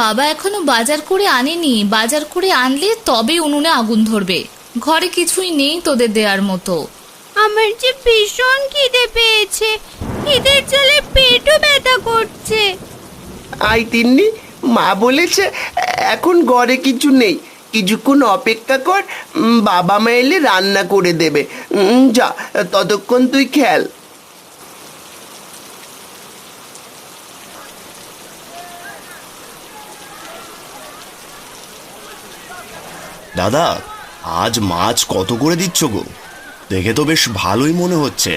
বাবা এখনো বাজার করে আনেনি, বাজার করে আনলে তবে উনুনে আগুন ধরবে। ঘরে কিছুই নেই তোদের দেওয়ার মতো। আমার যে ভীষণ খিদে পেয়েছে, খিদের জ্বালায় পেটও ব্যথা করছে। আই তিন্নি, মা বলেছে এখন ঘরে কিছু নেই, কিছুক্ষণ অপেক্ষা কর, বাবা মা এলে রান্না করে দেবে। যা, ততক্ষণ তুই খেল। দাদা, আজ মাছ কত করে দিচ্ছ গো? দেখে তো বেশ ভালোই মনে হচ্ছে।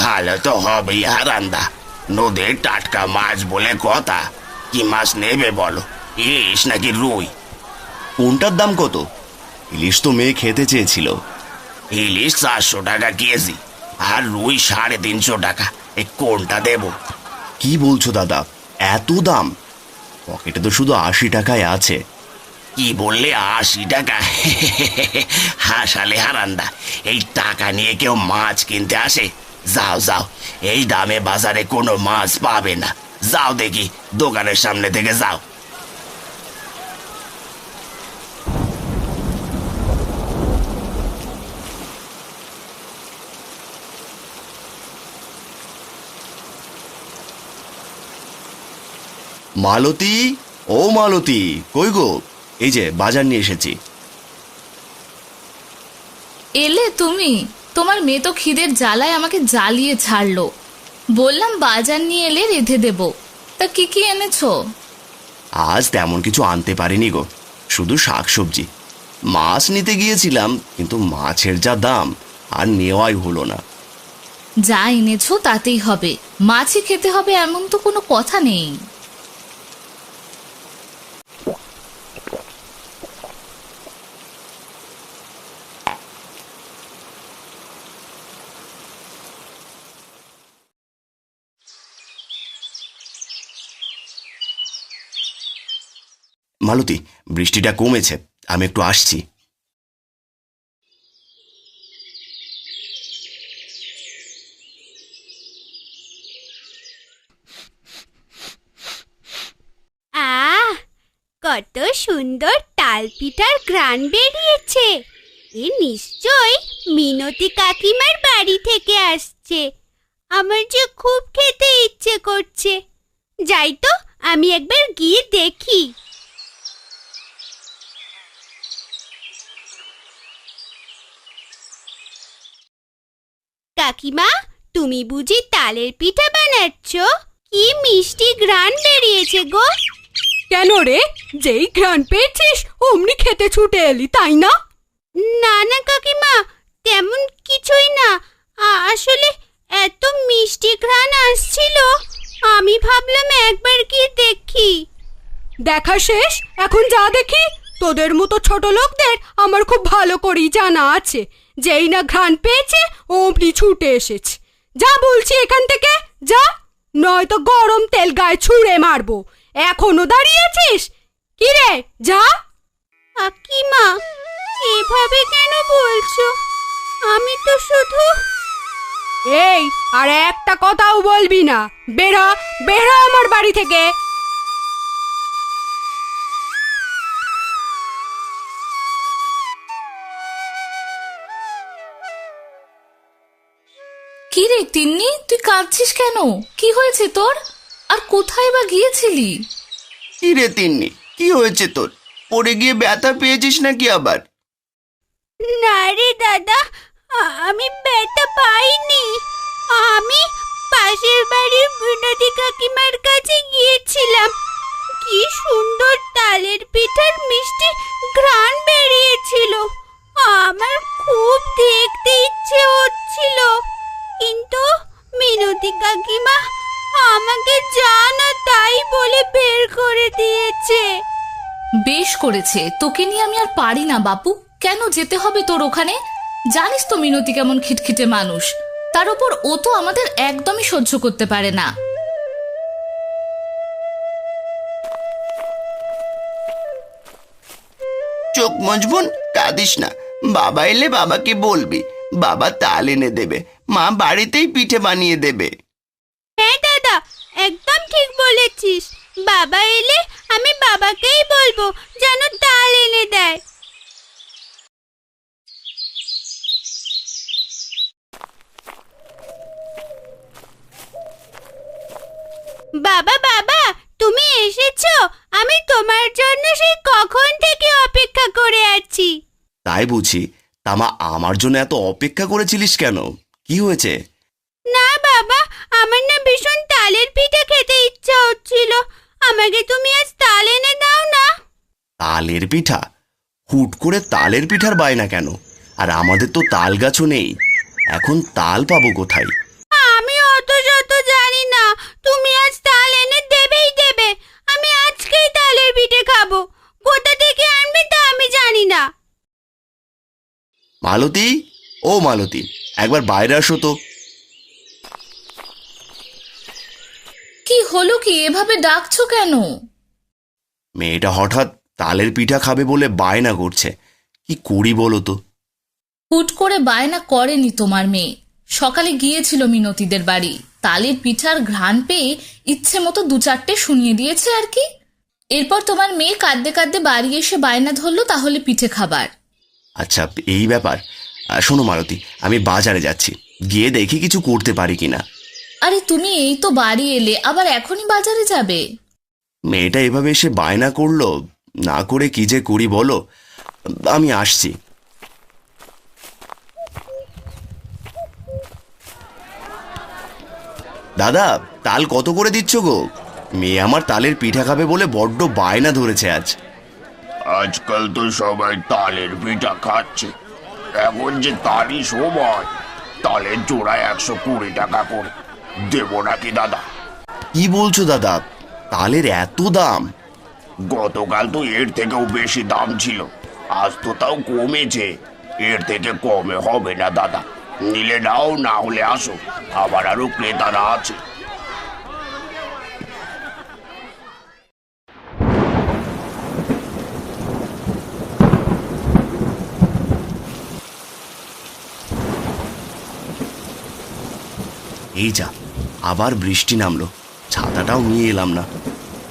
ভালো তো হবেই হারান্দা, নদীর টাটকা মাছ বলে কথা। কি মাছ নেবে বলো, ইলিশ নাকি রুই? কোনটার দাম কত? ইলিশ তো মেয়ে খেতে চেয়েছিল। ইলিশ 400 টাকা কেজি, আর রুই 350 টাকা। এই কোনটা দেব? কি বলছো দাদা, এত দাম? পকেটে তো শুধু 80 টাকায় আছে। কি বললে 80 টাকা? হাসালে হারান্দা, এই টাকা নিয়ে কেউ মাছ কিনতে আসে? যাও যাও, এই দামে বাজারে কোনো মাছ পাবে না। যাও দেখি দোকানের সামনে থেকে যাও। মালতী, ও মালতী, কই গো? এই যে বাজার নিয়ে এসেছি। এলে তুমি? তোমার মেয়ে তো খিদের জ্বালায় আমাকে জ্বালিয়ে ছাড়লো। বললাম বাজার নিয়ে এলে রেঁধে দেব। তা কি কি এনেছো? আজ তেমন কিছু আনতে পারিনি গো, শুধু শাকসবজি। মাছ নিতে গিয়েছিলাম, কিন্তু মাছের যা দাম আর নেওয়াই হলো না। যা এনেছো তাতেই হবে, মাছই খেতে হবে এমন তো কোনো কথা নেই। মালতী, বৃষ্টিটা কমেছে, আমি একটু আসছি। আহ, কত সুন্দর তাল পিঠার ঘ্রাণ বেরিয়েছে। এ নিশ্চয়ই মিনতি কাকিমার বাড়ি থেকে আসছে। আমার যে খুব খেতে ইচ্ছে করছে। যাই তো, আমি একবার গিয়ে দেখি। কাকিমা, তুমি বুঝি তালের পিঠা বানাচ্ছ? কি মিষ্টি ঘ্রাণ বেরিয়েছে গো। কেন রে, যেই ঘ্রাণ পেয়েছিস অমনি খেতে ছুটে এলি, তাই না? না না কাকিমা, তেমন কিছুই না। আসলে এত মিষ্টি ঘ্রাণ আসছিল, আমি ভাবলাম একবার গিয়ে দেখি। দেখা শেষ, এখন যা দেখি। তোদের মতো ছোট লোকদের আমার খুব ভালো করেই জানা আছে, যেই না ঘ্রাণ পেয়েছে অমনি ছুটে এসেছে। যা বলছি এখান থেকে, যা, নয়তো গরম তেল গায়ে ছুঁড়ে মারবো। এখনো দাঁড়িয়েছিস? কি রে, যা। কাকিমা, এভাবে কেন বলছো? আমি তো শুধু... এই, আর একটা কথাও বলবি না। বেরা, বেরা আমার বাড়ি থেকে। কি রে তিন্নি, তুই কাঁদছিস কেন? কি হয়েছে তোর? আর কোথায় বা গিয়েছিলি? কি রে তিন্নি, কি হয়েছে তোর? পড়ে গিয়ে ব্যথা পেয়েছিস নাকি আবার? না রে দাদা, আমি ব্যথা পাইনি। আমি পাশের বাড়ির বিনোদী কাকিমার কাছে গিয়েছিলাম। কি সুন্দর তালের পিঠার মিষ্টি ঘ্রাণ বেরিয়েছিল। আমার খুব দেখতে ইচ্ছে হচ্ছিল, কিন্তু মিনতি কাকিমা আমাকে যা না তাই বলে বের করে দিয়েছে। বেশ করেছে, তোকে নিয়ে আমি আর পারি না বাপু। কেন যেতে হবে তোর ওখানে? জানিস তো মিনতি কেমন খিটখিটে মানুষ। তার উপর ও তো আমাদের একদমই সহ্য করতে পারে না। চোখ মজবুন, কাঁদিস না। বাবা এলে বাবাকে বলবি, বাবা তাল এনে দেবে, মা বাড়িতেই পিঠে বানিয়ে দেবে। হ্যাঁ দাদা, একদম ঠিক বলেছিস। বাবা এলে আমি বাবাকেই বলবো যেন তাল এনে দেয়। বাবা বাবা, তুমি এসেছো? আমি তোমার জন্য সেই কখন থেকে অপেক্ষা করে আছি। তাই বুঝি? তামা আমার জন্য এত অপেক্ষা করেছিলিস কেন? কি হয়েছে? না বাবা, আমার না ভীষণ তালের পিঠা খেতে ইচ্ছা হচ্ছিল। আমাকে তুমি আজ তাল এনে দাও না। তালের পিঠা? হুট করে তালের পিঠার বায়না কেন? আর আমাদের তো তাল গাছও নেই, এখন তাল পাবো কোথায়? আমি অত শত জানি না, তুমি আজ তাল এনে দেবেই দেবে। আমি আজকেই তালের পিঠে খাবো। কোথা থেকে আনবে তা আমি জানি না। মালতী, ও মালতী, একবার বাইরে আসো তো। কি হলো কি, এভাবে ডাকছো কেন? মেয়েটা হঠাৎ তালের পিঠা খাবে বলে বায়না করছে, কি করি বলো তো? হুট করে বায়না করেনি তোমার মেয়ে। সকালে গিয়েছিল মিনতিদের বাড়ি, তালের পিঠার ঘ্রাণ পেয়ে ইচ্ছে মতো দু চারটে শুনিয়ে দিয়েছে আর কি। এরপর তোমার মেয়ে কাঁদতে কাঁদতে বাড়ি এসে বায়না ধরলো তাহলে পিঠে খাবার। আচ্ছা, এই ব্যাপার। শোনো মালতী, আমি বাজারে যাচ্ছি, গিয়ে দেখি কিছু করতে পারি কিনা। আরে তুমি এই তো বাড়ি এলে, আবার এখনই বাজারে যাবে? মেয়েটা এভাবে এসে বায়না করলো, না করে কি যে করি বলো। আমি আসছি। দাদা, তাল কত করে দিচ্ছ গো? মেয়ে আমার তালের পিঠা খাবে বলে বড্ড বায়না ধরেছে আজ। আজকাল তো সবাই তালের পিঠা খাচ্ছে। এখন যে তালই সময়, তালের জোড়া 120 টাকা করে। দেবো নাকি দাদা? কি বলছো দাদা, তালের এত দাম? গতকাল তো এর থেকেও বেশি দাম ছিল, আজ তো তাও কমেছে। এর থেকে কমে হবে না দাদা। নিলে নাও, না হলে আসো, আবার আরো ক্রেতারা আছে। এই যা, আবার বৃষ্টি নামলো, ছাতাটাও নিয়ে এলাম না।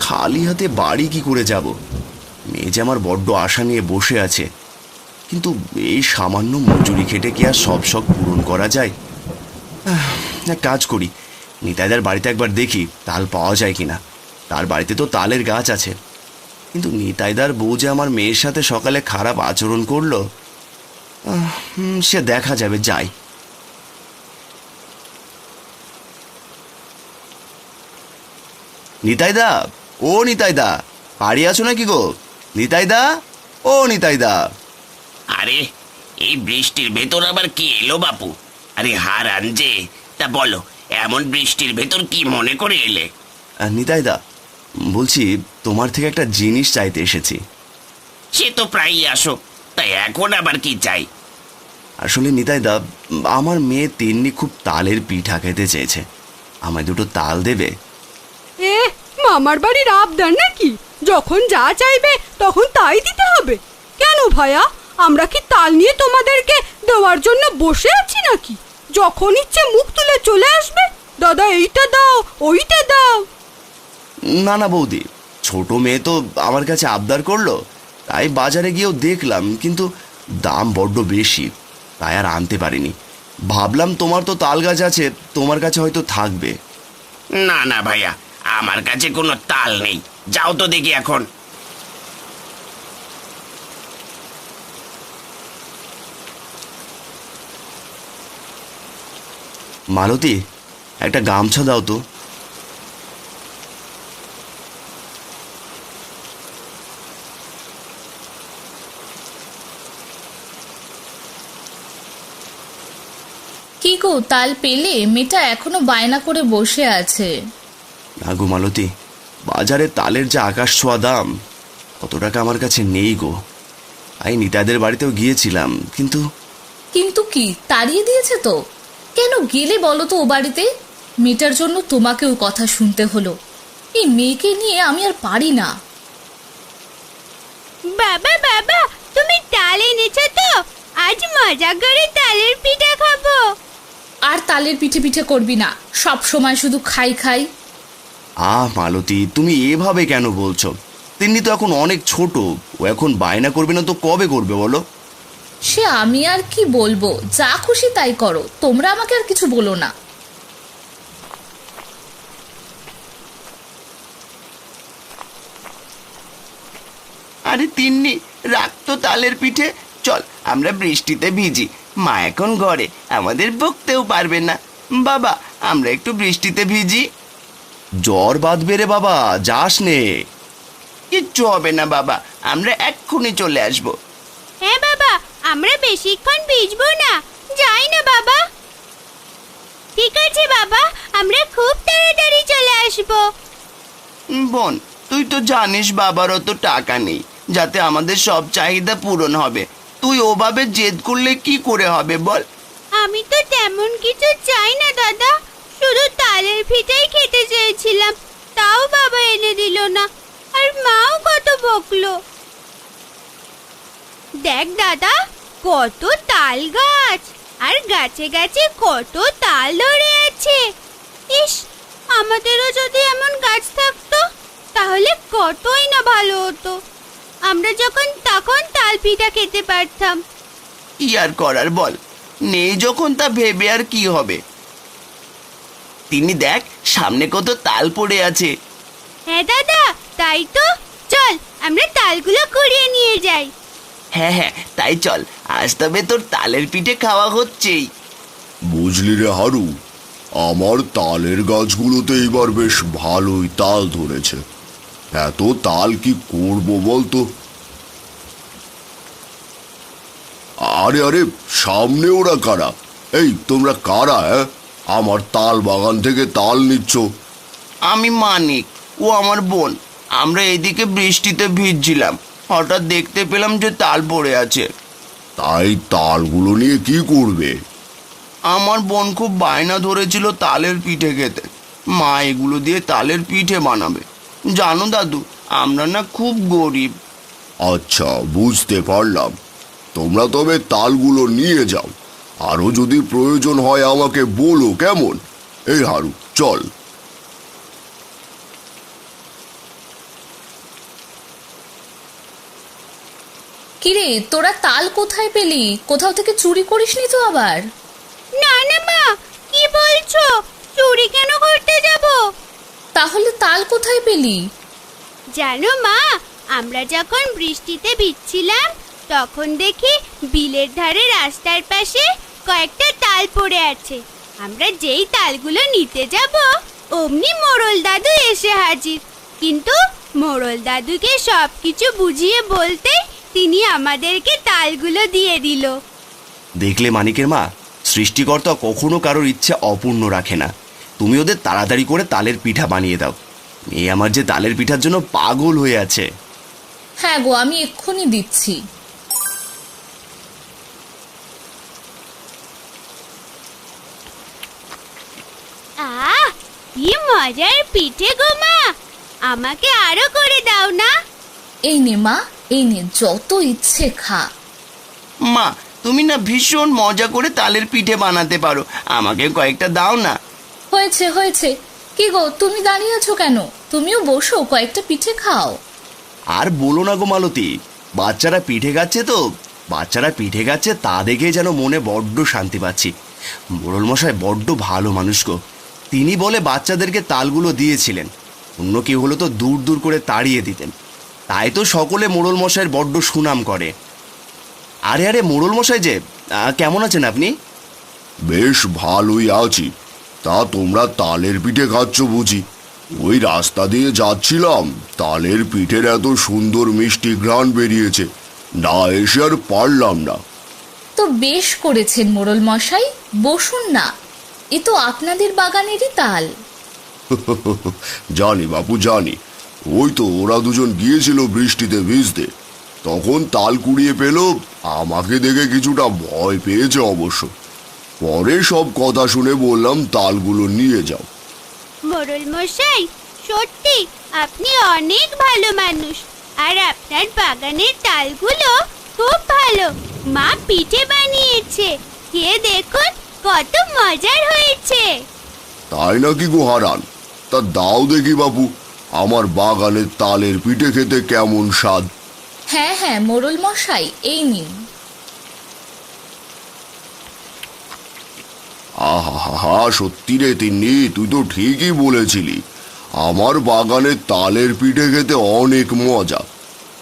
খালি হাতে বাড়ি কি করে যাব? মেয়ে যে আমার বড্ড আশা নিয়ে বসে আছে, কিন্তু এই সামান্য মজুরি খেটে কি আর সব শখ পূরণ করা যায়? এক কাজ করি, নিতাইদার বাড়িতে একবার দেখি তাল পাওয়া যায় কিনা। তার বাড়িতে তো তালের গাছ আছে, কিন্তু নিতাইদার বউ যে আমার মেয়ের সাথে সকালে খারাপ আচরণ করলো, সে দেখা যাবে, যাই। নিতাইদা, ও নিতাইদা, বাড়ি আছো নাকি গো? নিতাইদা, ও নিতাইদা। আরে, এই বৃষ্টির ভেতর আবার কি এলো বাপু? আরে হারান যে, তা বলো, এমন বৃষ্টির ভেতর কি মনে করে এলে? নিতাইদা, বলছি তোমার থেকে একটা জিনিস চাইতে এসেছি। সে তো প্রায়ই আসো, তাই এখন আবার কি চাই? আসলে নিতাইদা, আমার মেয়ে তিন্নি খুব তালের পিঠা খেতে চেয়েছে, আমায় দুটো তাল দেবে? এ মামার বাড়ির আবদার নাকি? যখন যা চাইবে তখন তাই দিতে হবে? কেন ভাইয়া, আমরা কি তাল নিয়ে তোমাদেরকে দেওয়ার জন্য বসে আছি নাকি? যখন ইচ্ছে মুখ তুলে চলে আসবে, দাদা এইটা দাও, ওইটা দাও। না না বৌদি, ছোট মেয়ে তো আমার কাছে আবদার করলো, তাই বাজারে গিয়েও দেখলাম, কিন্তু দাম বড্ড বেশি, তাই আর আনতে পারিনি। ভাবলাম তোমার তো তাল গাছ আছে, তোমার কাছে হয়তো থাকবে। না না ভাইয়া, আমার কাছে কোনো তাল নেই। যাও তো দেখি এখন। মালতী, একটা গামছা দাও তো। কি গো, তাল পেলে? মেয়েটা এখনো বায়না করে বসে আছে। না গো মালতী, বাজারে তালের যে আকাশ ছোঁয়া দাম, কত টাকা আমার কাছে নেই গো। আমি নিতাইদের বাড়িতেও গিয়েছিলাম, কিন্তু কিন্তু কি, তাড়িয়ে দিয়েছে তো? কেন গেলে বলো তো ও বাড়িতে? মেয়েটার জন্য তোমাকেও কথা শুনতে হলো। এই মেয়েকে নিয়ে আমি আর পারি না। বাবা বাবা, তুমি তাল এনেছো তো? আজ মজা করে তালের পিঠা খাবো। আর তালের পিঠে পিঠে করবি না, সব সময় শুধু খাই খাই। মালতী, তুমি এভাবে কেন বলছো? তিন্নি তো এখন অনেক ছোট, ও এখন বায়না করবে না তো কবে করবে বলো? সে আমি আর কি বলবো, যা খুশি তাই করো, তোমরা আমাকে আর কিছু বলো না। আরে তিন্নি, রাখ তো তালের পিঠে, চল আমরা বৃষ্টিতে ভিজি। মা এখন ঘরে, আমাদের বকতেও পারবে না। বাবা, আমরা একটু বৃষ্টিতে ভিজি। জ্বর বাঁধবে রে বাবা, যাস নে। কিচ্ছু হবে না বাবা, আমরা এক্ষুনি চলে আসবো। হ্যাঁ বাবা, আমরা বেশিক্ষণ ভিজবো না, যাই না বাবা। ঠিক আছে বাবা, আমরা খুব তাড়াতাড়ি চলে আসবো। বোন, তুই তো জানিস বাবার অত টাকা নেই যাতে আমাদের সব চাহিদা পূরণ হবে। তুই ওভাবে জেদ করলে কি করে হবে বল? আমি তো তেমন কিছু চাই না দাদা, শুধু তালের পিঠাই খেতে চেয়েছিলাম, তাও বাবা এনে দিল না, আর মাও কত বকলো। দেখ দাদা, কত তাল গাছ, আর গাছে গাছে কত তাল ধরে আছে। ইস, আমাদেরও যদি এমন গাছ থাকতো তাহলে কতই না ভালো হতো, আমরা যখন তখন তাল পিঠা খেতে পারতাম। কি আর করার বল, নেই যখন তা ভেবে আর কি হবে। তিনি দেখ, সামনে কত তাল পড়ে আছে। হ্যাঁ দাদা, তাই তো, চল আমরা তালগুলো কুড়িয়ে নিয়ে যাই। হ্যাঁ হ্যাঁ, তাই চল, আজ তবে তোর তালের পিঠে খাওয়া হচ্ছেই। বুঝলি রে হারু, আমার তালের গাছগুলোতে এবার বেশ ভালোই তাল ধরেছে। এত তাল কি করব বলতো? আরে আরে, সামনে ওরা কারা? এই তোমরা কারা? আমার তাল বাগান থেকে তাল নিচ্ছ? আমি মানিক, ও আমার বোন। আমরা এদিকে বৃষ্টিতে ভিজছিলাম, হঠাৎ দেখতে পেলাম যে তাল পড়ে আছে। তাই তালগুলো নিয়ে কি করবে? আমার বোন খুব বায়না ধরেছিল তালের পিঠে খেতে। মা এগুলো দিয়ে তালের পিঠে বানাবে। জানো দাদু, আমরা না খুব গরিব। আচ্ছা, বুঝতে পারলাম। তোমরা তবে তালগুলো নিয়ে যাও, আরো যদি প্রয়োজন হয় আমাকে বলো, কেমন? এই হারু, চল। কিরে, তোরা তাল কোথায় পেলি? কোথাও থেকে চুরি করিসনি তো আবার? না না মা, কি বলছো? চুরি কেন করতে যাব? তাহলে তাল কোথায় পেলি? জানো মা, আমরা যখন বৃষ্টিতে ভিজছিলাম তখন দেখি বিলের ধারে রাস্তার পাশে কয়েকটা তাল পড়ে আছে। আমরা যেই তালগুলো নিতে যাব অমনি মোড়ল দাদু এসে হাজির। কিন্তু মোড়ল দাদুকে সবকিছু বুঝিয়ে বলতে তিনি আমাদেরকে তালগুলো দিয়ে দিল। দেখলে মানিকের মা, সৃষ্টিকর্তা কখনো কারোর ইচ্ছা অপূর্ণ রাখে না। তুমি ওদের তাড়াতাড়ি করে তালের পিঠা বানিয়ে দাও। মেয়ে আমার যে তালের পিঠার জন্য পাগল হয়ে আছে। হ্যাঁ গো, আমি এক্ষুনি দিচ্ছি। আহ, কি মজার পিঠে গো মা, আমাকে আরো করে দাও না। এই নে মা, এই নে, যত ইচ্ছে খা। মা, তুমি না ভীষণ মজা করে তালের পিঠে বানাতে পারো, আমাকে কয়েকটা দাও না। হয়েছে হয়েছে, কি গো তুমি দাঁড়িয়ে আছো কেন? তুমিও বসো, কয়েকটা পিঠে খাও। আর বলো না গো মালতী, বাচ্চারা পিঠে খাচ্ছে তো, বাচ্চারা পিঠে খাচ্ছে তা দেখে যেন মনে বড্ড শান্তি পাচ্ছি। মোড়ল মশাই বড্ড ভালো মানুষ গো। তিনি বলে বাচ্চাদেরকে তালগুলো দিয়েছিলেন, অন্য কেউ হলো তো দূর দূর করে তাড়িয়ে দিতেন। তাই তো সকলে মোড়ল মশাইয়ের বড্ড সুনাম করে। আরে আরে মোড়ল মশাই যে, কেমন আছেন আপনি? বেশ ভালোই আছি। তা তোমরা তালের পিঠে খাচ্ছ বুঝি? ওই রাস্তা দিয়ে যাচ্ছিলাম, তালের পিঠের এত সুন্দর মিষ্টি ঘ্রাণ বেরিয়েছে, না এসে আর পারলাম না। তো বেশ করেছেন মোড়ল মশাই, বসুন না, এ তো আপনাদের বাগানেরই তাল। জানি বাপু, জানি। ওই তো ওরা দুজন গিয়েছিল বৃষ্টিতে ভিজতে, তখন তাল কুড়িয়ে পেল। আমাকে দেখে কিছুটা ভয় পেয়েছে অবশ্য। পরে সব কথা শুনে বললাম তালগুলো নিয়ে যাও। মোড়ল মশাই, সত্যি আপনি অনেক ভালো মানুষ, আর আপনার বাগানের তালগুলো খুব ভালো। মা পিঠে বানিয়েছে, খেয়ে দেখুন কত মজার হয়েছে। তাই নাকি গো হারান? তা দাও দেখি বাপু, আমার বাগানের তালের পিঠে খেতে কেমন স্বাদ। হ্যাঁ হ্যাঁ মোড়ল মশাই, এই নিন। আহা, সত্যি রে তিন্নি, তুই তো ঠিকই বলেছিলি। আমার বাগানের তালের পিঠে খেতে অনেক মজা।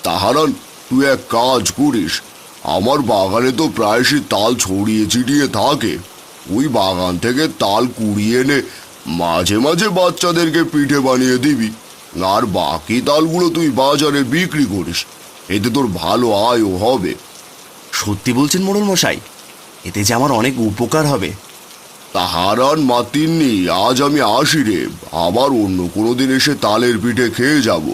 তাহারান, তুই এক কাজ করিস, আমার বাগানে তো প্রায়শই তাল ছড়িয়ে ছিটিয়ে থাকে। ওই বাগান থেকে তাল কুড়িয়ে এনে মাঝে মাঝে বাচ্চাদেরকে পিঠে বানিয়ে দিবি, আর বাকি তালগুলো তুই বাজারে বিক্রি করিস। এতে তোর ভালো আয়ও হবে। সত্যি বলছেন মোড়ল মশাই? এতে যে আমার অনেক উপকার হবে। তাহারান মাতিননি, আজ আমি আসি রে, আবার অন্য কোনো দিন এসে তালের পিঠে খেয়ে যাব।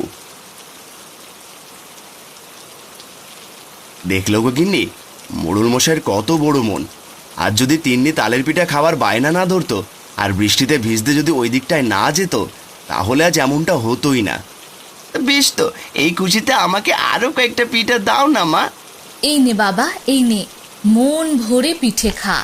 দেখলো গো গিন্নি, মোড়ল মশাইয়ের কত বড় মন। আর যদি তিন্নি তালের পিঠা খাওয়ার বায়না না ধরতো, আর বৃষ্টিতে ভিজতে যদি ওই দিকটায় না যেত, তাহলে আজ এমনটা হতোই না। বেশ তো, এই খুশিতে আমাকে আরো কয়েকটা পিঠা দাও না মা। এই নে বাবা, এই নে, মন ভরে পিঠে খা।